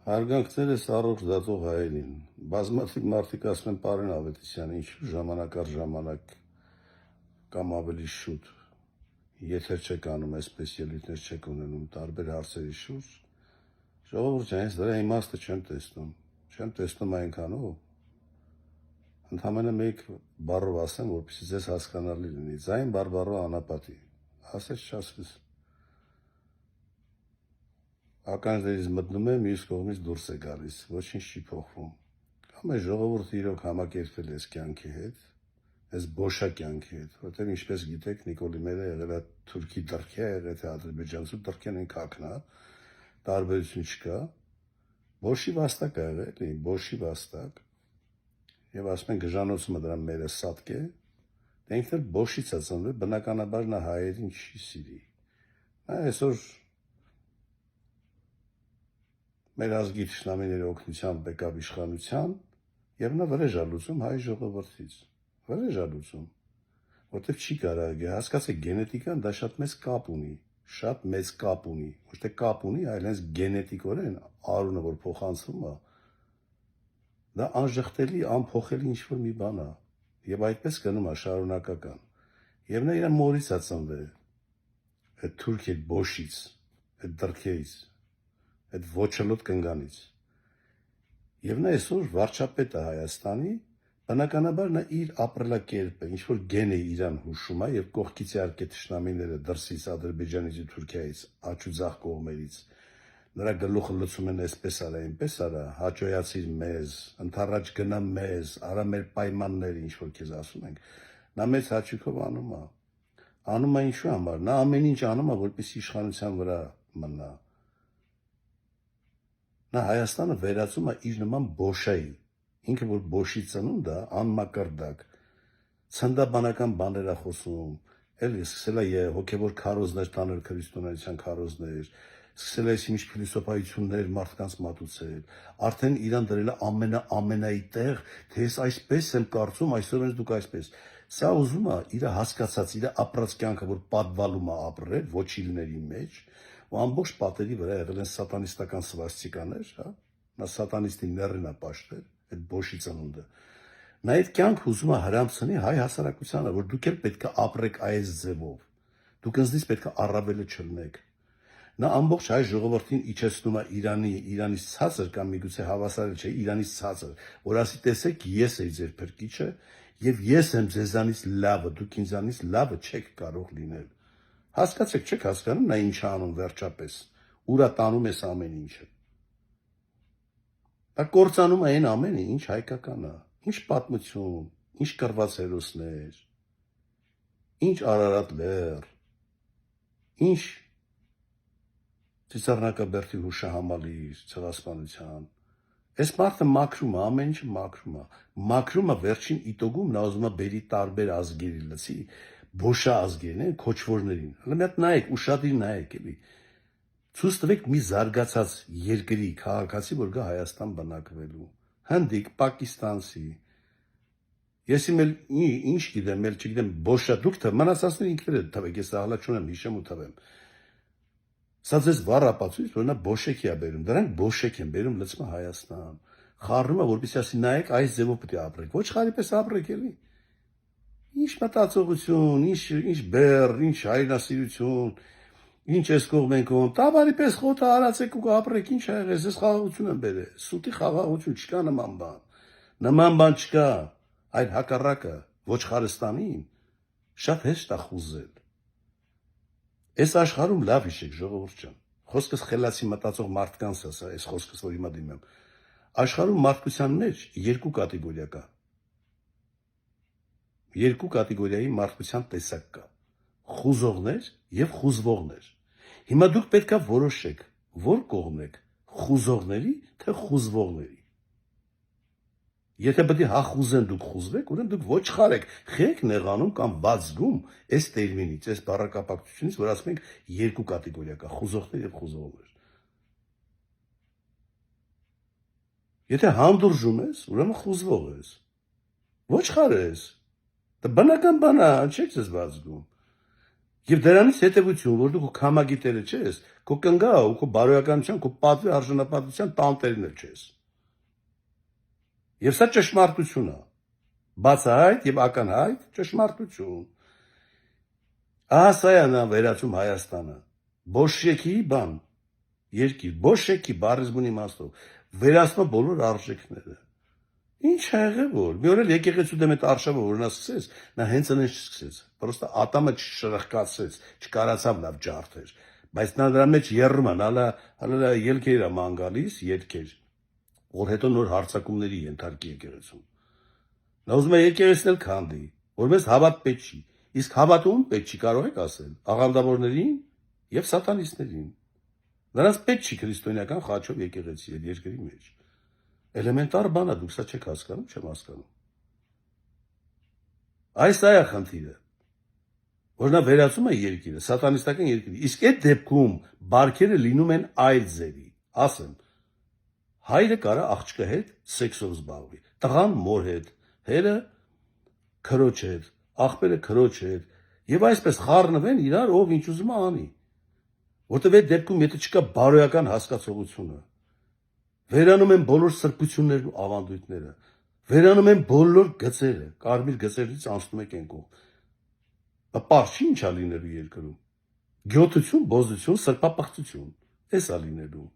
Հարգանքներս առողջ դատող հայերին, բազմաթիվ մարդիկ ասում են Պարոն Ավետիսյան, ինչու ժամանակ առ ժամանակ կամ ավելի շուտ եթեր չեք անում, այսպես ելույթներ չեք ունենում տարբեր հարցերի շուրջ, ժողովուրդ ջան, ես դրա իմաստը չեմ տեսնում այնքանով, ընդամենը մեկ բառով ասեմ, որպեսզի ձեզ հասկանալի լինի, ձայն բարբառով անապատի, ասես չասես, ականջներից մտնում է, մյուս կողմից դուրս է գալիս, ոչինչ չի փոխվում, կամ է ժողովուրդը իրոք համակերպվել է այս կյանքի հետ, այս բոշա կյանքի հետ, որտեղ ինչպես գիտեք, Նիկոլիմերը եղել է թուրքի դրքի, եղել թե ադրբեջանցու դրքեն են կակնա, տարբերություն չկա, բոշի վաստակ է եղել, բոշի վաստակ, եւ ասում են գժանոցը դրա մերը սատկ է, դե ինքն էլ բոշից է ծնվել, բնականաբար նա հայերին չի սիրի, նա այսօր մեր ազգի թշնամիների օգնությամբ եկավ իշխանության եւ նա վրեժ է լուծում հայ ժողովրդից, վրեժ է լուծում, որտեղ չի կարող, հասկացեք, գենետիկան դա շատ մեծ կապ ունի, ոչ թե կապ ունի, այլ հենց գենետիկորեն արունը, որ փոխանցվում է, դա անժխտելի, անփոխելի ինչ-որ մի բան է, եւ այդպես գնում է շարունակական, եւ նա իր մորից է ծնվել, այդ թուրքի բոշից, այդ դրքերից, այդ ոչլոտ կնգանից, եւ նա այսօր վարչապետ է Հայաստանի, բնականաբար նա իր ապրելակերպը, ինչ որ գեն է իրան հուշում է եւ կողքից իհարկե թշնամիները դրսից Ադրբեջանից ու Թուրքիայից աչուձախ կողմերից նրա գլուխը լցում են այսպես արա, այնպես արա, հաճոյացիր մեզ, ընթառաջ գնա մեզ, արա մեր պայմանները, ինչ որ քեզ ասում ենք, նա մեծ հաճույքով անում է ինչու համար, նա ամեն ինչ անում է, որպեսզի իշխանության վրա մնա, նա Հայաստանը վերածում է իր նման բոշայի, ինքը որ բոշի ծնունդ է, անմակարդակ, ցնդաբանական բաներ է խոսում, էլի սկսել է հոգևոր քարոզներ տանել քրիստոնեության քարոզներ, սկսել է ինչ փիլիսոփայություններ մարդկանց մատուցել, արդեն իրան դրել է ամենայի տեղ, թե ես այսպես եմ կարծում, այսօր ես դուք այսպես, սա ուզում է իր հասկացած, իր ապրած կյանքը, որ պատվալում է ապրել ոչիլների մեջ, ու ամբողջ պատերի վրա եղել են սատանիստական սվաստիկաներ, հա, նա սատանիստի ներրին է պաշտել, այդ բոշի ծնունդը, նա այդ կյանք ուզում է հրամցնի հայ հասարակությանը, որ դուք էլ պետք է ապրեք այս ձևով, դուք ինձնից պետք է առավելը չլնեք, նա ամբողջ հայ ժողովրդին իջեցնում է Իրանից ցածր կամ միգուցե հավասար չէ, Իրանից ցածր, որ ասի տեսեք, ես էի ձեր փրկիչը, եւ ես եմ ձեզանից լավը, դուք ինձանից լավը չեք կարող լինել, հասկացեք, չեք հասկանում, նա ինչ է անում վերջապես, ուրա տանում ես ամեն ինչը, դա կործանում է այն ամենը, ինչ հայկական է, ինչ պատմություն, ինչ կռված հերոսներ, ինչ Արարատ լեռ, ինչ Ծիծեռնակաբերդի հուշահամալիր, ցեղասպանության, այս մարդը մաքրում է, ամեն ինչը մաքրում է վերջին իտոգում, նա ուզում է բերի տարբեր ազգերի լցի, բոշա ազգերին, քոչվորներին, հələ մի հատ նայեք, ուշադիր նայեք, էլի, ցույց տվեք մի զարգացած երկրի քաղաքացի, որ գա Հայաստան բնակվելու, հնդիկ, պակիստանցի, ես իմ էլ ինչ գիտեմ, չգիտեմ, բոշա դուք թ մնացածները ինքներդ թվեք, ես ահլա չունեմ, հիշեմ ու թվեմ, սա ձեզ վառ ապացույց, որ նա բոշեքի է բերում, դրանք բոշեք են բերում լցումը Հայաստան, խառնում է, որպեսզի ասի նայեք, այս ձևով պետք է ապրեք, ոչ խարի պես ապրեք, էլի, ինչ մտածողություն, ինչ բեռ, ինչ հայրենասիրություն, ինչ ես կողմենքում, տավարի պես խոթը արացեք ու ապրեք, ինչ ա եղել, ես խաղաղություն եմ բերել, սուտի խաղաղություն, չկա նման բան չկա, այլ հակառակը, ոչխարստանին, շատ հեշտ է խուզել, այս աշխարհում լավ հիշեք ժողովուրդ ջան, խոսքս խելացի մտածող մարդկանց է սա, այս խոսքս որ հիմա դիմեմ, աշխարհում մարդկության մեջ երկու կատեգորիա կա, երկու կատեգորիայի մարդկության տեսակ կա, խուզողներ եւ խուզվողներ, հիմա դուք պետք է որոշեք, որ կողմն եք, խուզողների թե խուզվողների, եթե պետք է հախուզեն դուք խուզվեք, ուրեմն դուք ոչխար եք, խեք նեղանում կամ բացգում այս տերմինից, այս բառակապակցությունից, որ ասում ենք երկու կատեգորիա կա, խուզողներ եւ խուզողներ, եթե հանդուրժում ես, ուրեմն խուզվող ես, ոչխար ես, դա բնական բան է, չեք ձեզ բացգում, Եվ դրանից հետևություն, որ դու քո կամագիտերը չես, քո կնգա ու քո բարոյականության, քո պատվի արժանապատվության տանտերն չես։ Եվ սա ճշմարտություն է։ Բացահայտ եւ ականհայտ ճշմարտություն։ Ահա սա է նա վերացում Հայաստանը։ Բոլշևիկի բան, երկիր, բոլշևիկի բառեզմունի իմաստով վերացնում բոլոր արժեքները։ Ինչ ա եղել որ։ Մի օր էլ եկեղեցու դեմ այդ արշավը որ նա սկսեց, նա հենց այնպես չսկսեց։ Պրոստը ատամը չշրխկացրեց, չկարացավ լավ ջարդեր։ Բայց նա դրա մեջ երրում է, հալա ելքեր է ման գալիս, ելքեր, որ հետո նոր հարցակումների ենթարկի եկեղեցուն։ Նա ուզում է եկեղեցին էլ քանդի, որ մեզ հավատ պետք չի։ Իսկ հավատում պետք չի, կարող եք ասել, աղանդավորներին եւ սատանիստներին։ Նրանց պետք չի քրիստոնեական խաչով եկեղեցի եւ երկրի մեջ։ Էլեմենտար բան է, դուք սա չեք հասկանում, չեմ հասկանում։ Այս է խնդիրը, որ նա վերացում է երկիրը, սատանիստական երկիրը։ Իսկ այդ դեպքում բարքերը լինում են այլ ձևի, ասեմ, հայրը կարա աղջկա հետ սեքսով զբաղվի, տղան մոր հետ, հերը քրոջ հետ, աղբերը քրոջ հետ, եւ այսպես խառնվեն իրար ով ինչ ուզում է անի։ Որտեւ այդ դեպքում եթե չկա բարոյական հասկացողությունը, վերանում են բոլոր սրբություններն ու ավանդույթները, վերանում են բոլոր գծերը, կարմիր գծերից անցնում եք են կողմ։ Պարշի ինչա լինելու երկրում։ Գյոթություն, բոզություն, սրբապղծություն, էս է լինելու։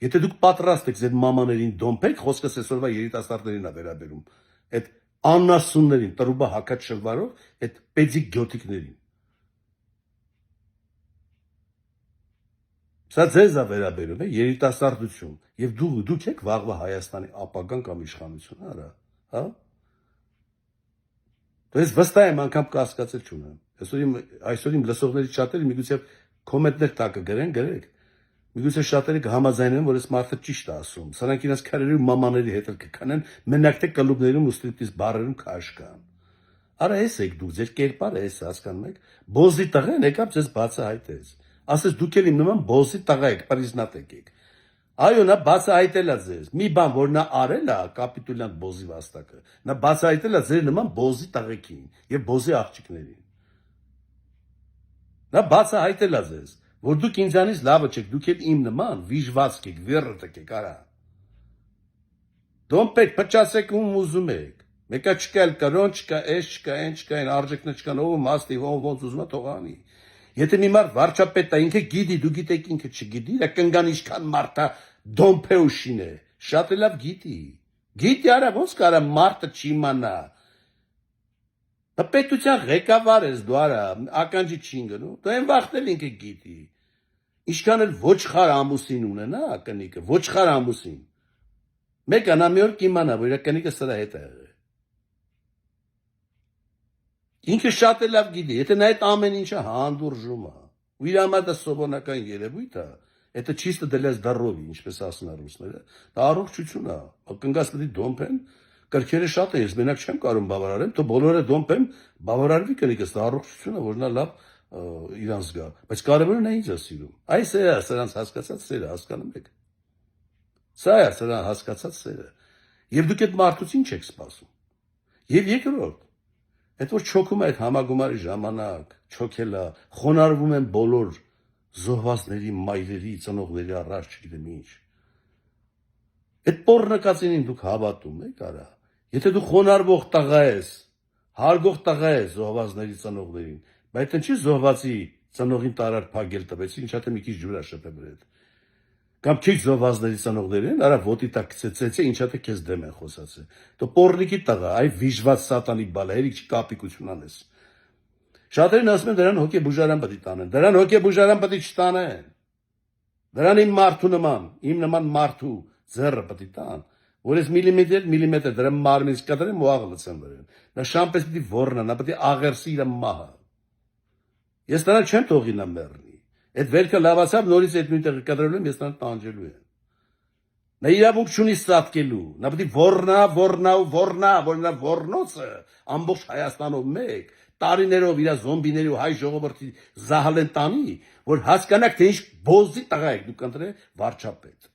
Եթե դուք պատրաստ եք ձեր մամաներին դոմփեք, խոսքս այսօրվա երիտասարդներին է վերաբերում։ Այդ աննասուններին, տրուբա հակած շլվարով, այդ պետիկ գյոթիկներին։ Սա ձեզ է վերաբերում, երիտասարդություն, եւ դուք եք վաղվա Հայաստանի ապագան կամ իշխանությունը, արա, հա։ Դες վստահ եմ անգամ կասկածել չունեմ։ Այսօր իմ լսողներից շատերը միգուցե կոմենտներ տակը գրեք։ Միգուցե շատերը կհամաձայնեն, որ այս մարդը ճիշտ է ասում։ Սրանք իրենց քարերի ու մամաների հետ էլ կքնեն, մենակ թե կլուբներում ու ստրիպտիզ բարերում քաշկան։ Արա էս եք դուք, ձեր կերպարը էս հասկանում եք։ Բոզի տղեն եկավ ձեզ բացահայտեց։ Ասես դուք էլ իմ նման բոզի տղա եք, պրիզնատ եք։ Այո, նա բացահայտել է ձեզ։ Մի բան, որ նա արել է, կապիտուլյանտ բոզի վաստակը, նա բացահայտել է ձեր նման բոզի տղեկին եւ բոզի աղջիկներին։ Նա բացահայտել է ձեզ, որ դուք ինձանից լավը չեք, դուք էլ իմ նման վիժվածք եք, վիռտ եք, արա։ Դոմպեք, փչացեք ում ուզում եք։ Մեկը չկա էլ կրոն, չկա էս, չկա այն, չկա այն, արժեքներ չկան, ով մաստի, ով ոնց ուզում է թողանի։ Եթե մի մարդ վարչապետ է, ինքը գիտի, դու գիտեք ինքը չգիտի, դա կնգան ինչքան մարդ է դոմփե ու շինե, շատ է լավ գիտի։ Գիտի արա ոնց կարա մարդը չիմանա։ Դա պետության ղեկավար ես դու արա, ականջի չի ընկնում, դու այն վախտել ինքը գիտի։ Ինչքան էլ ոչխար ամուսին ունենա կնիկը, ոչխար ամուսին։ Մեկը նա մի օր կիմանա, որ իր կնիկը սրա հետ է եղել։ Ինքը շատ է լավ գիտի, եթե նա այդ ամեն ինչը հանդուրժում է, ու իր համար դա սովորական երևույթ է, это чисто для здоровья, ինչպես ասում են ռուսները, դա առողջություն է, կնգաս պետք է դոմփեն, կրքերը շատ է, ես մենակ չեմ կարող բավարարեմ, թող բոլորը դոմփեն, բավարարվի կնիկս, դա առողջություն է, որ նա լավ իրան զգա, բայց կարևորը նա ինձ է սիրում։ Այս է սրանց հասկացած սերը, հասկանում եք։ Սա է սրանց հասկացած սերը։ Եվ դուք այդ մարդուց ինչ եք սպասում։ Եվ երկրորդ, այդ որ չոքում է այդ համագումարի ժամանակ, չոքելա, խոնարհվում են բոլոր զոհվածների, մայրերի, ծնողների առաջ, չգիտեմ ինչ։ Այդ պոռնկածին դուք հավատում եք, արա։ Եթե դու խոնարհվող տղա ես, հարգող տղա ես զոհվածների ծնողներին, բայց ինչի զոհվածի ծնողին տարար փագել տվեցի, ինչա թե մի քիչ ջուր է շփել այդ։ Կամ քիչ զոհվածների ծնողներին, արա ոտի տակ ցեցեցե, ինչա թե քեզ դեմ են խոսացել։ Դու պոռնիկի տղա, այ վիժված սատանի բալա, երիք չկապիկություն անես։ Շատերն ասում են դրան հոգեբուժարան պետք է տանեն։ Դրան հոգեբուժարան պետք է չտանեն։ Դրան իմ մարդու նման, իմ նման մարդու ձեռը պետք է տան, որ ես միլիմետր դրան մարմինից կտրեմ ու աղլցեմ վրան։ Նա շամպես պետք է ոռնա, նա պետք է աղերսի իր մահը։ Ես նրան չեմ թողի նա մեռնի։ Այդ վերքը լավացավ նորից այդ նույն տեղը կտրելու եմ, ես նրան տանջելու եմ։ Նա իրավունք չունի սատկելու, նա պետք է ոռնա, որ նա ոռնոցը ամբողջ Հայաստանով մեկ տարիներով իր զոմբիների ու հայ ժողովրդի զահալեն տանի, որ հասկանաք թե ինչ բոզի տղա եք դուք ընտրել վարչապետ։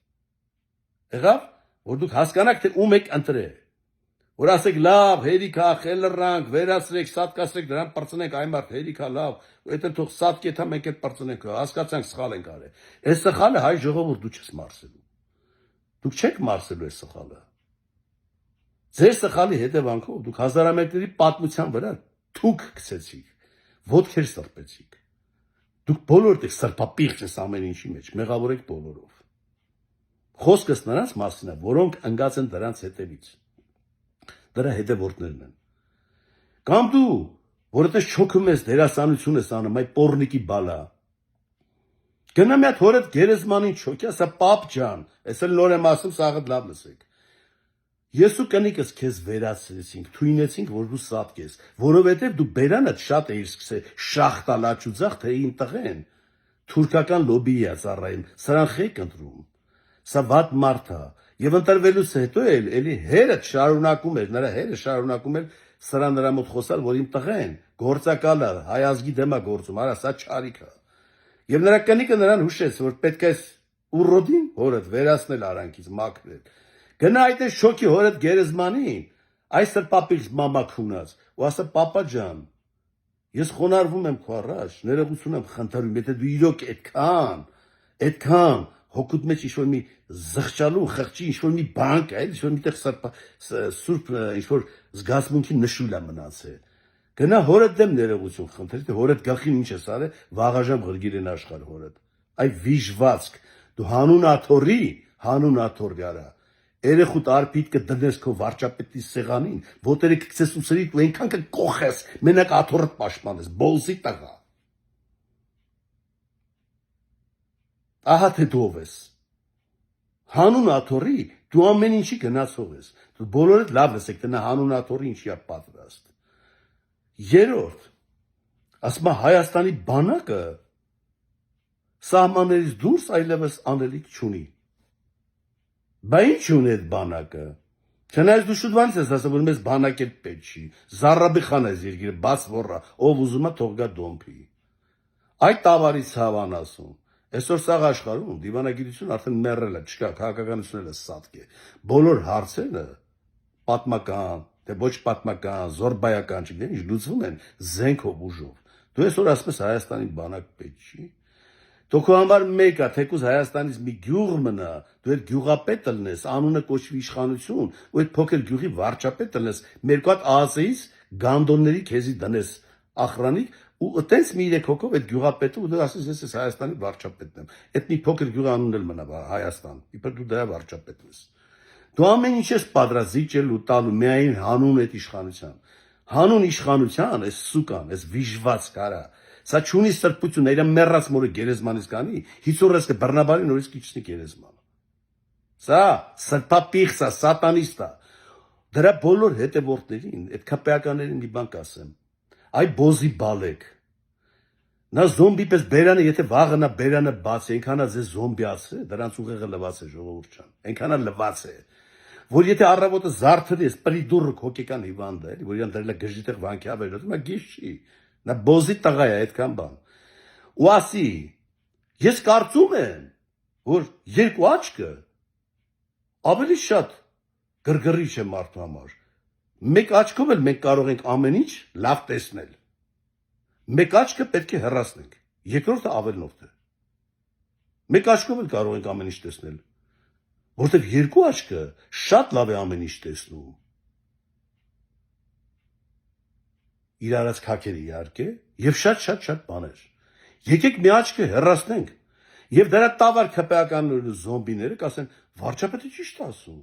Եղավ, որ դուք հասկանաք թե ում եք ընտրել, որ ասեք լավ, հերիքա, խելրանք, վերացրեք, սատկացրեք, դրան պրծնենք, այն մարդ հերիքա լավ, այդ են թող սատկեթա մենք այդ պրծնենք, հասկացանք սխալ ենք արել։ Այս սխալը հայ ժողովուրդ դու չես մարսելու։ Դուք չեք մարսելու այս սխալը։ Ձեր սխալի հետևանքով դուք հազարամյակների պատմության վրա թուք գցեցիք, ոտքեր սրբեցիք։ Դուք բոլորդ եք սրբապիղծ ես ամեն ինչի մեջ, մեղավոր եք բոլորով։ Խոսքս նրանց մասին է, որոնք ընկած են դրանց հետևից։ Դրա հետևորդներն են։ Կամ դու, որ այդպես չոքում ես դերասանություն ես անում, այ պորնիկի բալա։ Գնա մի հատ հորդ գերեզմանին չոքի, ասա պապ ջան, ես էլ նոր եմ ասում, սաղը լավ լսեք։ Ես ու կնիկս քեզ վերացրեցինք, թույնեցինք, որ դու սատկես, որովհետև դու բերանդ շատ էիր սկսել շախտալ աչուձախ, թե ին տղեն, թուրքական լոբիի է ծառայում, սրան խեք ընտրում, սա վատ մարդ է, եւ ընտրվելուց հետո էլի հերը շարունակում էր, նրա հերը շարունակում էր սրան նրա մոտ խոսալ, որ իմ տղեն, գործակալ է, հայ ազգի դեմ է գործում, արա սա չարիք է։ Եվ նրա կնիկը նրան հուշեց, որ պետք է ուռոդին հորդ վերացնել արանքից, մաքրել։ Գնա այդ է շոքի հորդ գերեզմանին, այս սրբապիղծ մամակ ունած, ու ասա պապա ջան, ես խոնարհվում եմ քո առաջ, ներողություն եմ խնդրում, եթե դու իրոք այդքան հոգուտ մեջ ինչ-որ մի զղջալու, խղճի ինչ-որ մի բան կա, ինչ-որ միտեղ սուրբ ինչ-որ զգացմունքի նշույլ է մնացել։ Գնա հորդ դեմ ներողություն խնդրի, թե հորդ գլխին ինչ ես արել, վաղաժամ ղրգիր են աշխարհ հորդ։ Այ վիժվածք, դու հանուն աթոռի արա։ Երեխուտ արփիտ կդնես քո վարչապետի սեղանին, ոտերը կգցես ուսերիդ ու այնքան կկոխես, մենակ աթոռդ պաշտպանես, բոլսի տղա։ Ահա թե դու ով ես։ Հանուն աթոռի դու ամեն ինչի գնացող ես։ Դու բոլորդ լավ լսեք, թե նա հանուն աթոռի ինչի է պատրաստ։ Երրորդ, ասում է Հայաստանի բանակը սահմաններից դուրս այլևս անելիք չունի։ Բա ինչ ունի այդ բանակը։ Չնայած դու շուտվանից ես ասում, որ մեզ բանակ էլ պետք չի։ Զառաբիխան ես երկիրը, բաց ոռա, ով ուզում է թող գա դոմփի։ Այդ տավարի ցավան ասում։ Այսօր սաղ աշխարհում դիվանագիտություն արդեն մեռել է, չկա, քաղաքականությունն է սատկ է։ Բոլոր հարցերը պատմական, թե ոչ պատմական, զորբայական, չգիտեմ ինչ լուծվում են զենքով ուժով։ Դու այսօր ասում ես Հայաստանի բանակ պետք չի։ Դու քո համար մեկ է, թեկուզ Հայաստանից մի գյուղ մնա, դու այդ գյուղապետը լնես, անունը կոչվի իշխանություն, ու այդ փոքր գյուղի վարչապետը լնես, մերկու հատ ԱԱՑ-ից գանդոնների քեզի դնես ախրանիկ, ու այտենց մի 3 հոգով այդ գյուղապետը ու դու ասես ես Հայաստանի վարչապետն եմ։ Այդ մի փոքր գյուղի անունն էլ մնա Հայաստան, իբր դու դրա վարչապետն ես։ Դու ամեն ինչ ես պատրաստ զիջել ու տալու միայն հանուն այդ իշխանության։ Հանուն իշխանության, այս սուկան, այս վիժված կարա։ Սա չունի սրբություն, իրա մեռած մորը գերեզմանից կանի, 50 ռեսկը բռնաբարի նորից կիչնի գերեզման։ Սա սրբապիղծ է, սատանիստ է։ Դրա բոլոր հետևորդներին, այդ քպեականներին մի բան կասեմ։ Այ բոզի բալեք։ Նա զոմբի պես բերանը, եթե վաղը նա բերանը բաց է, այնքան է ձեզ զոմբիացրել, դրանց ուղեղը լվաց է ժողովուրդ ջան։ Այնքան է լվաց է, որ եթե առավոտը զարթրի ես, պրիդուրը հոգեկան հիվանդ է, որ իրան դրել է գժիտեղ վանքի ավերել, նա գիժ չի։ Նա բոզի տղա է այդքան բան։ Ու ասի, ես կարծում եմ, որ երկու աչքը ավելի շատ գրգռիչ է մարդու համար։ Մեկ աչքով էլ մենք կարող ենք ամեն ինչ լավ տեսնել։ Մեկ աչքը պետք է հեռացնենք, երկրորդը ավելնորդ է։ Մեկ աչքով էլ կարող ենք ամեն ինչ տեսնել, որտեղ երկու աչքը շատ լավ է ամեն ինչ տեսնում։ Իր արած քաքերը իհարկե, եւ շատ բաներ։ Եկեք մի աչքը հեռացնենք, եւ դրա տավար քպեականները զոմբիները կասեն, վարչապետը ճիշտ է ասում։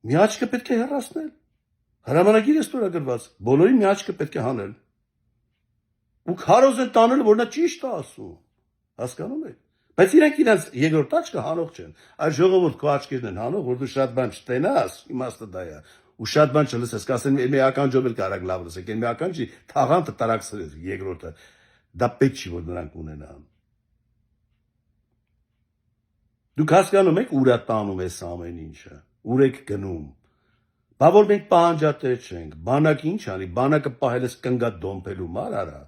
Մի աչքը պետք է հեռացնել։ Հրամանագիր է ստորագրված, բոլորին մի աչքը պետք է հանել։ Ու քարոզ են տանել, որ նա ճիշտ է ասում։ Հասկանում եք։ Բայց իրանք երկրորդ աչքը հանող չեն։ Այս ժողովուրդ քո աչքերն են հանող, որ դու շատ բան չտենաս, իմաստը դա է։ Ու շատ բան չլսես, կասեն մի ականջով էլ կարակ լավ լսեք, այն մի ականջի թաղանթը տարածրես երկրորդը։ Դա պետք չի, որ նրանք ունենան։ Դուք հասկանում եք ուր է տանում այս ամեն ինչը, ուր եք գնում։ Բա որ մենք պահանջատեր չենք, բանակը ինչ անի, բանակը պահել ես կնգատ դոմփելու մար արա,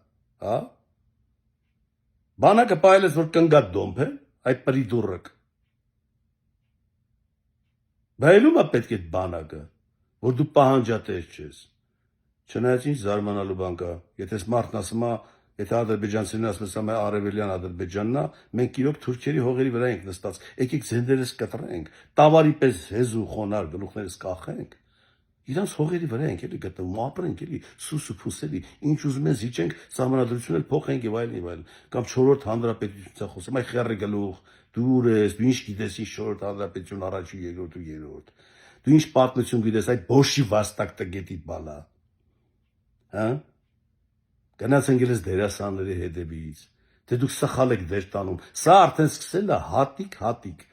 հա։ Բանակը պահել ես որ կնգատ դոմփել, այդ պրիդուրակ։ Բայլում է պետք է բանակը, որ դու պահանջատեր չես։ Չնայած ինչ զարմանալու բան կա, եթե մարդն ասում է, եթե ադրբեջանցիներն ասում են սա արևելյան Ադրբեջանն է, մենք իրոք թուրքերի հողերի վրա ենք նստած, եկեք զենքերս կտրենք, տավարի պես հեզ ու խոնար գլուխներս կախենք։ Իրանց հողերի վրա ենք էլի գտնվում, ապրենք էլի, սուս ու փուս էլի, ինչ ուզում են զիջենք, սահմանադրություն էլ փոխենք եւ այլն եւ այլն։ Կամ 4-րդ հանրապետությունից խոսում, այ խեռը գլուխ, դու ուր ես, դու ինչ գիտես ինչ 4-րդ հանրապետություն առաջի, երկրորդ ու երրորդ։ Դու ինչ պատմություն գիտես, այդ բոշի վաստակ տգետի բալա։ Հա? Գնացեն գելես դերասանների հետևից, թե դուք սխալ եք դեր տանում, սա արդեն սկսել է հատիկ,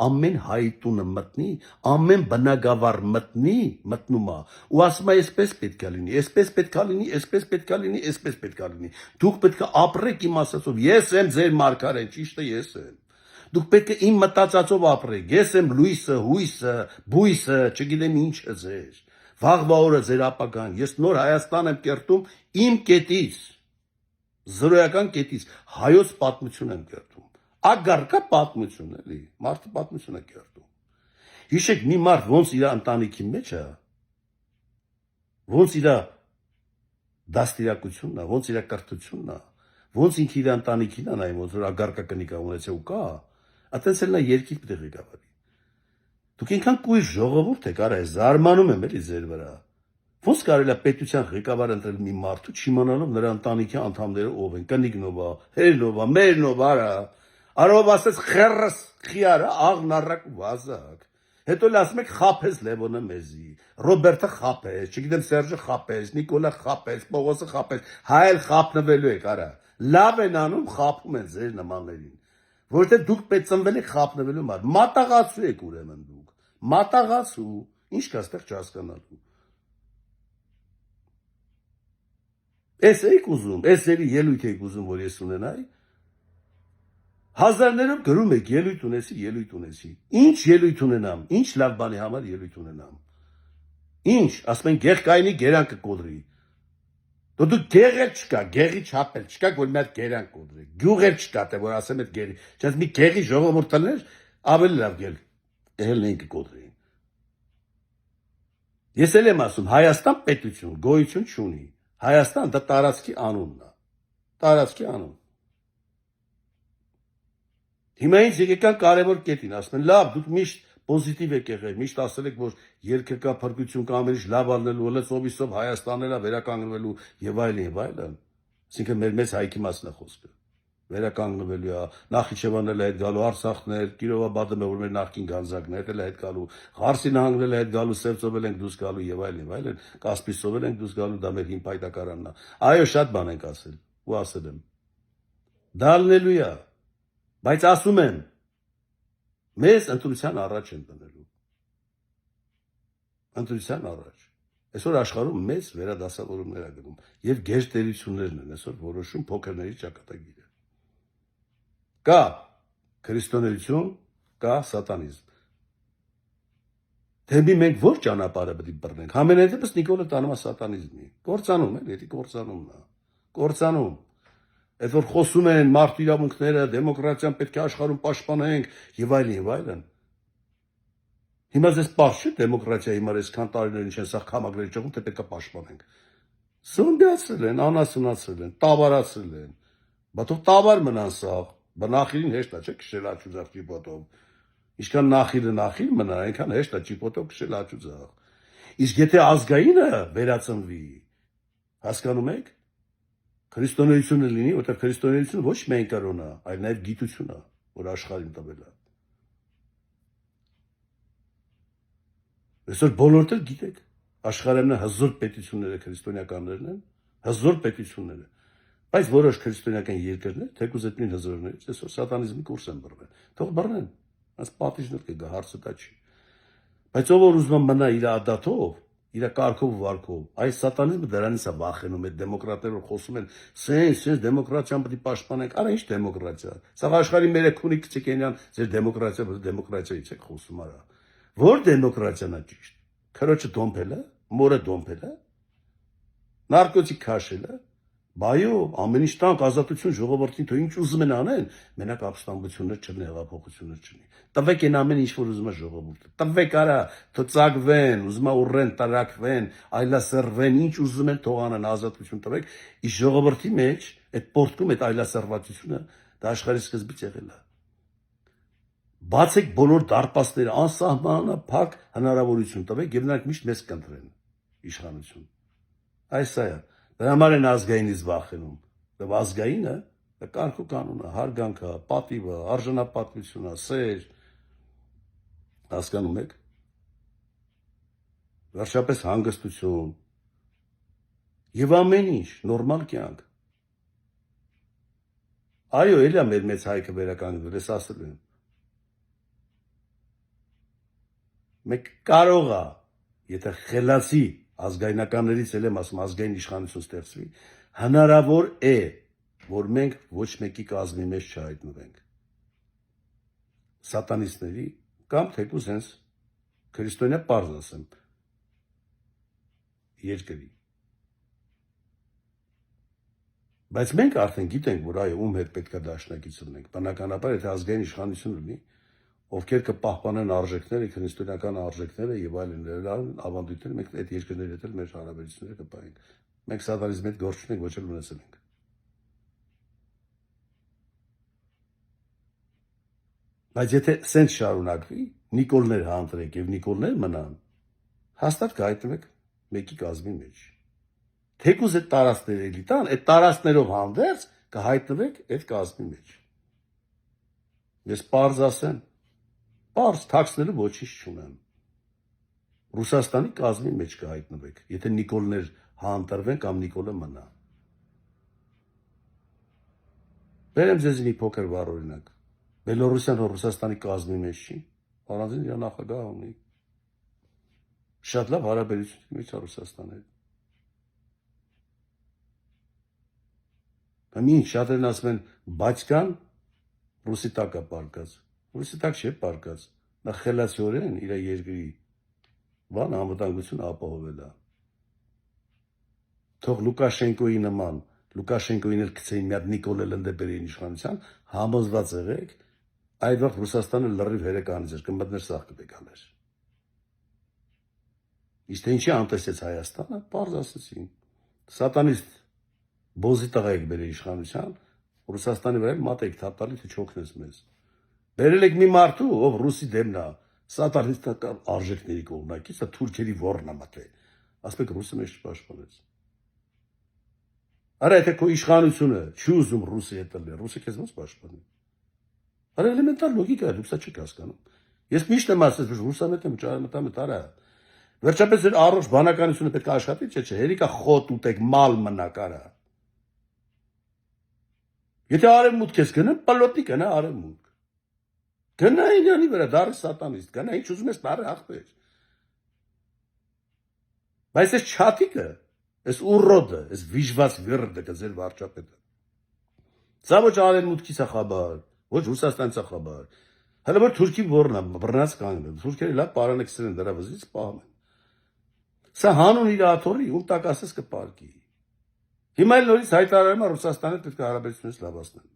ամեն հայ տունը մտնի, ամեն բնակավար մտնում է, ու ասում է այսպես պետք է լինի, այսպես պետք է լինի, այսպես պետք է լինի, այսպես պետք է լինի, դուք պետք է ապրեք իմ ասածով, ես եմ ձեր մարգարեն, ճիշտը ես եմ, դուք պետք է իմ մտածածով ապրեք, ես եմ լույսը, հույսը, բույսը, չգիտեմ ինչը ձեր, վաղվա օրը ձեր ապագան, ես նոր Հայաստան եմ կերտում իմ կետից, զրոյական կետից, հայոց պատմություն եմ կերտում, ագարկա պատմություն էլի, մարդը պատմություն է կերտում, հիշեք մի մարդ ոնց իր ընտանիքի մեջ է, ոնց իր դաստիարակությունն է, ոնց իր կրթությունն է, ոնց ինքը իր ընտանիքին է նայում, ոնց որ ագարկա կնիկա ունեցել ու կա, այտենց էլ նա երկիր պետք է ղեկավարի, դուք ինքան կույր ժողովուրդ եք, արա զարմանում եմ էլի ձեր վրա, ոնց կարելի է պետության ղեկավար ընտրել մի մարդու չիմանալով նրա ընտանիքի անդամները ով են, կնիկնով է, հերնով է, մերնով արա, արով ասեց խերս խիարը, աղն առակ ու վազակ, հետո էլ ասում եք խապես Լևոնը մեզի, Ռոբերտը խապես, չգիտեմ Սերժը խապես, Նիկոլա խապես, Պողոսը խապես, հայել խապնվելու եք արա, լավ են անում խապում են ձեր նմաններին, որովհետև դուք պետք ծնվել եք խապնվելու մարդ, մատաղացու եք ուրեմն դուք, մատաղացու, ինչ կա ստեղ չհասկանալու։ Էս եք ուզում, էս երի ելույթ եք ուզում, որ ես ունենայի, հազարներով գրում եք ելույթ ունեցի, ինչ ելույթ ունենամ, ինչ լավ բանի համար ելույթ ունենամ, ինչ, ասում են գեղկայինի գերան կկոդրի, դու գեղել չկա, գեղի չապել չկա, որ մի հատ գերան կոդրի, գյուղել չկա, թե որ ասեմ այդ գերի, չես մի գեղի ժողովուրդներ, ավելի լավ գեղել են կկոդրի։ Ես էլ եմ ասում, Հայաստան պետություն, գոյություն չունի, Հայաստան դա տարածքի անունն է, տարածքի անուն։ Հիմա ինձ եկան կարևոր կետին, ասում են, լավ, դուք միշտ պոզիտիվ եք եղել, միշտ ասել եք, որ երկրի կա փրկություն կա, ամեն ինչ լավ ալնելու, հլեցովիսով Հայաստանն է վերականգնվելու եւ այլն։ Այսինքն մեր մեծ հայքի մասն է խոսքը։ Վերականգնվելու է, Նախիջևանն էլ է հետ գալու, Արցախն է, Կիրովաբադը որ մեր նախկին գանձակն է հետ գալու, Ղարսի նահանգն է հետ գալու, Սևծով էլ ենք դուրս գալու եւ այլն, Կասպիցով էլ ենք դուրս գալու, դա մեր հին պայտակարանն է։ Այո, շատ բան ենք ասել, ու ասել եմ։ Դա ալնելու է, բայց ասում եմ, մեզ ընտրության առաջ են տնելու, ընտրության առաջ, այսօր աշխարհում մեծ վերադասավորումներ է գնում եւ գերտերություններն են այսօր որոշում փոքրների ճակատագիրը, կա քրիստոնեություն, կա սատանիզմ, թե մենք որ ճանապարհը պետք է բռնենք, համենայնդեպս Նիկոլը տանում է սատանիզմի, կործանում է, դա կործանումն է, կործանում Այդ որ խոսում են մարդու իրավունքները, դեմոկրատիան պետք է աշխարհում պաշտպանենք եւ այլն։ Հիմա ձեզ պարզ չէ դեմոկրատիայի համար այսքան տարիներ ինչ են սա քամակների ճողում, թե պետք է պաշտպանենք։ Զոմբիացել են, անասունացել են, տավարացել են։ Բա թող տավար մնան սա, բնախիրին հեշտ է, չէ՞ քշել աչուձախ ճիպոտով։ Ինչքան նախիրը մնա, այնքան հեշտ է ճիպոտով քշել աչուձախ։ Իսկ եթե ազգայինը վերածնվի, հասկանում եք? Քրիստոնեությունը լինի, որտեղ քրիստոնեությունը ոչ միայն կրոն է, այլ նաև գիտություն է, որ աշխարհին տվել է։ Այսօր բոլորդ էլ գիտեք, աշխարհում հզոր պետությունները քրիստոնեականներն են, հզոր պետությունները, բայց որոշ քրիստոնեական երկրներ, թեկուզ այդքան հզորներից, այսօր սատանիզմի կուրս են բռնել։ Թող բռնեն, այս պատիժներ կգա, հարցը դա չի։ Բայց ով որ ուզում մնա իր ադաթով, իր կարգով ու վարքով, այս սատանիզմը դրանից է վախենում, այդ դեմոկրատները որ խոսում են, սենց դեմոկրատիան պետք է պաշտպանենք, արա ինչ դեմոկրատիա։ Սա աշխարհի մերեքունի Քցիկենյան, ձեր դեմոկրատիայից եք խոսում արա։ Որ դեմոկրատիան է ճիշտ։ Քրոջը դոմփելը, մորը դոմփելը, նարկոտիկ քաշելը, Բայո, ամեն ինչ տանք ազատություն ժողովրդին, թող ինչ ուզում են անեն, մենակ ապստամբություններ չլինի, հեղափոխություններ չլինի։ Տվեք են ամեն ինչ, որ ուզում է ժողովուրդը։ Տվեք արա, թող ծագվեն, ուզում է ուռեն, տրակվեն, այլասերվեն, ինչ ուզում են թող անեն, ազատություն տվեք։ Իսկ ժողովրդի մեջ այդ պորտկում այդ այլասերվածությունը դա աշխարհի սկզբից եղել է։ Բացեք բոլոր դարպասները, անսահմանափակ հնարավորություն տվեք եւ նրանք միշտ մեզ կընտրեն իշխանություն։ Այս է։ Դրա համար են ազգայինից վախենում։ Եվ ազգայինը կարգ ու կանոնը, հարգանքը, պատիվը, արժանապատվությունը, սեր, հասկանում եք։ Վերջապես հանգստություն եւ ամեն ինչ նորմալ կյանք։ Այո, էլի է մեր մեծ հայքը վերականգնվել, ես ասել եմ։ Մեկ կարող է, եթե խելացի ազգայնականներից էլ եմ ասում, ազգային իշխանություն ստեղծվի, հնարավոր է, որ մենք ոչ մեկի կազմի մեջ չհայտնվենք։ Սատանիստների կամ թեկուզ հենց քրիստոնյա պարզ ասեմ երկրի։ Բայց մենք արդեն գիտենք, որ այո, ում հետ պետք է դաշնակից լինենք։ Բնականաբար, եթե ազգային իշխանություն լինի, ովքեր կպահպանեն արժեքները, քրիստոնեական արժեքները եւ այլն, ավանդույթները, մենք այդ երկրների հետ էլ մեր հարաբերությունները կպահենք։ Մենք սատանիզմի հետ գործ չունենք, ոչ էլ ունեցել ենք։ Բայց եթե սենց շարունակվի, Նիկոլներ հանտրեք եւ Նիկոլներ մնան, հաստատ կհայտնվեք մեկի կազմի մեջ։ Թեկուզ այդ տարածքները էլի տան, այդ տարածքներով հանդերձ կհայտնվեք այդ կազմի մեջ։ Ես պարզ ասեմ, պարզ թաքցնելու ոչինչ չունեմ։ Ռուսաստանի կազմի մեջ կհայտնվեք, եթե Նիկոլներ հանտրվեն կամ Նիկոլը մնա։ Բերեմ ձեզ մի փոքր վառ օրինակ։ Բելոռուսիան Ռուսաստանի կազմի մեջ չի, առանձին իր նախագահ ունի։ Շատ լավ հարաբերությունների մեջ է Ռուսաստանը։ Ինչ շատերն ասում են, բաճկան ռուսի տակ է պարկած։ Ռուսի տակ չէ պարկած։ Նա խելացիորեն իր երկրի բան անվտանգությունը ապահովել է։ Թող Լուկաշենկոյի նման, Լուկաշենկոյին էլ գցեին մի հատ Նիկոլել ընդդեպերին իշխանության, համոզված եղեք, այդ վաղ Ռուսաստանը լրիվ հերեկանից էր, կմտներ սաղ կբեկաներ։ Իսկ թե ինչի անտեսեց Հայաստանը, պարզ ասեցին։ Սատանիստ բոզի տղա եք բերել իշխանության, Ռուսաստանի վրա մատ եք թափտալի, թե չօգնես մեզ։ Բերել եք մի մարդու, ով ռուսի դեմն է, սատանիստական արժեքների կողմնակից, թուրքերի ոռն է մտել։ Ասում եք ռուսը մեզ չպաշտպանեց։ Արա եթե քո իշխանությունը չի ուզում ռուսի հետ լինել, ռուսը քեզ ո՞նց պաշտպանի։ Արա էլեմենտար լոգիկա է, դուք սա չեք հասկանում։ Ես միշտ եմ ասել, որ ռուսամետ եմ, ճարամտամետ արա։ Վերջապես ձեր առողջ բանականությունը պետք է աշխատի, չէ, հերիքա խոտ ուտեք, մալ մնաք արա։ Եթե արևմուտք ես գնա, պալոտնի գնա արևմուտք։ Գնա իրանի վրա, դառը սատանիստ, գնա ինչ ուզում ես դառը ախպեր։ Բայց այս չաթիկը, այս ուռոդը, այս վիժված վիրդը կա ձեր վարչապետը։ Սա ոչ արևմուտքից է խաբար, ոչ Ռուսաստանից է խաբար։ Հələ որ Թուրքի ոռն է, բռնած կանգնել։ Թուրքերը լավ պարանեքսել են դրա վզից պահում են։ Սա հանուն իր աթորի, ում տակ ասես կպարկի։ Հիմա էլ նորից հայտարարում է Ռուսաստանը պետք է հարաբերությունից լավացնել։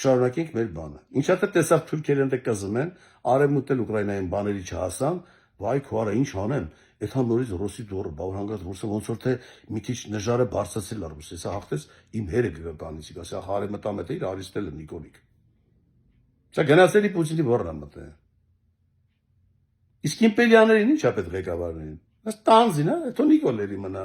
Շարունակենք մեր բանը։ Ինչա՞ թե տեսավ թուրքերը ընդ կզում են, արևմուտքն Ուկրաինային բաների չհասան, վայ քոարա ինչ անեմ։ Այդ համ նորից ռուսի դուրը, բավական հանգած ռուսը ոնց որ թե մի քիչ նժարը բարձրացել է ռուսը, սա հաղթեց իմ հերը գկանից, ասա հարեմտամետ է իր Արիստելը Նիկոլիկ։ Սա գնացելի Պուտինի ոռնա մտե։ Իսկ իմպերիաներին ինչա պետք ղեկավարներին։ Այս տանձին է, թո Նիկոլերի մնա։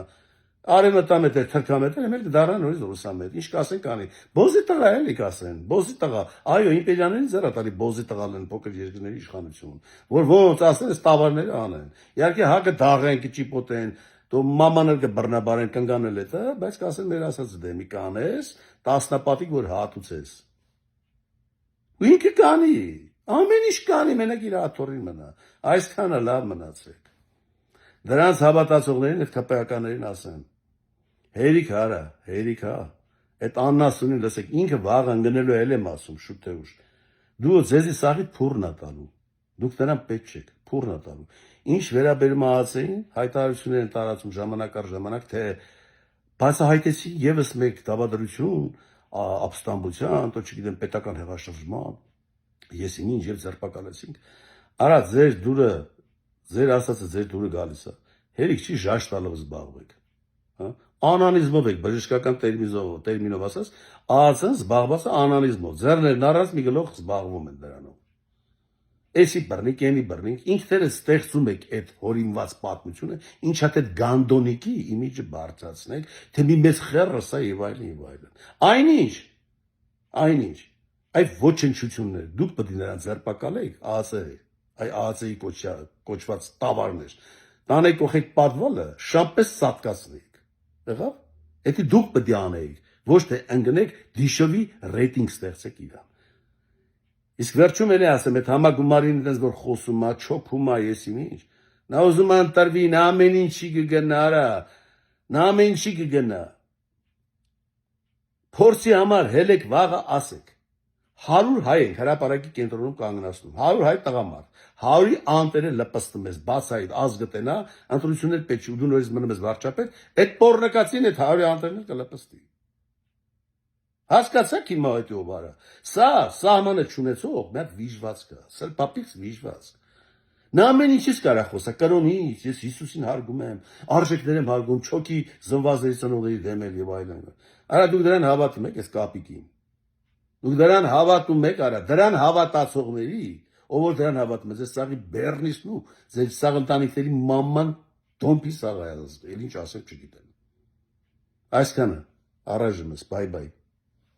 Արևմտամետ է, թրքամետ է, εμել դառան նորից ռուսամետ։ Ինչ կասեն կանի։ Բոզի տղա էլի կասեն, բոզի տղա։ Այո, իմպերիաներին ձեռա տալի բոզի տղալ են փոքր երկրների իշխանություն, որ ոնց ասեն, այս տավարները անեն։ Իհարկե հակը դաղեն, կճիպոտեն, դու մամաներ կբռնաբարեն, կնկանել է դա, բայց կասեն մեր ասածը դե մի կանես, տասնապատիկ որ հատուցես։ Ու ինքը կանի, ամեն ինչ կանի, մենակ իր աթոռին մնա։ Այսքանը լավ մնացեք։ Դրանց հավատացողներին այդ քպեականներին ասեմ։ Հերիք արա, հերիք հա։ Այդ աննասունին լսեք, ինքը վաղ ընկնելու էլ եմ ասում, շուտ թե ուշ։ Դու ձեզի սաղի փուրն է տալու։ Դուք նրան պետք չեք, փուրն է տալու։ Ինչ վերաբերում ԱԱՑ-ին, հայտարարություններ են տարածում ժամանակ առ ժամանակ, թե Բացահայտեցի եւս մեկ դավադրություն ապստամբության, то չգիտեմ պետական հեղաշրջման, ես ինչ եւ ձերբակալեցինք։ Արա ձեր դուրը, ձեր ասածը ձեր դուրը գալիս է։ Հերիք չի ժաշ տալով զբաղվեք, հա։ Անանիզմով եք, բժշկական տերմինով ասած, ԱԱՑ-ն զբաղված է անանիզմով։ Ձեռներն առած մի գլուխ զբաղվում են դրանով։ Էսի բռնիկ, ենի բռնիկ, ինքներս ստեղծում եք այդ հորինված պատմությունը, ինչա թե գանդոնիկի իմիջը բարձրացնեք, թե մի մեծ խեռը սա եւ այլն եւ այլն։ Այնինչ, այդ ոչնչությունները դուք պետք է նրանց ձերբակալեք, ԱԱՑ-ի, այ ԱԱՑ-ի կոչված տավարներ։ Տանեք օխեք պատվալը, շամպես սատկացնեք։ Եղավ։ Դա դուք պետք է անեիք, ոչ թե ընկնեք դիշովի ռեյտինգ ստեղծեք իրան։ Իսկ վերջում էլի ասեմ, այդ համագումարին այնպես որ խոսում է, չոփում է, ես ինչ։ Նա ուզում է ընտրվի, նա ամեն ինչի կգնա, արա։ Նա ամեն ինչի կգնա։ Փորձի համար հելեք վաղը ասեք։ 100 հայ ենք հրապարակի կենտրոնում կանգնացնում, 100 հայ տղամարդ, 100-ի անտերը լպստում ես, բաց այդ ազգը տենա, ընտրություններ պետք չի, ու դու նորից մնում ես վարչապետ, այդ պոռնկացին այդ 100-ի անտերներ կլպստի։ Հասկացաք հիմա այդ ովարը։ Սա սահմանը չունեցող մի հատ վիժվածք է, սրբապից վիժվածք։ Նա ամեն ինչից կարա խոսա, կրոնից, ես Հիսուսին հարգում եմ, արժեքներ եմ հարգում, չոքի զնվազների ծնողների դեմ եմ եւ այլն։ Արա դուք դրան հավատում եք, այս կապիկին։ Դուք դրան հավատում եք, արա, դրան հավատացողների, ով որ դրան հավատում է, ձեր սաղի բեռնիսն ու ձեր սաղ ընտանիքների մաման դոմպի սաղ է, էլ ինչ ասեմ չգիտեմ։ Այսքանը, առայժմ ես, բայ բայ։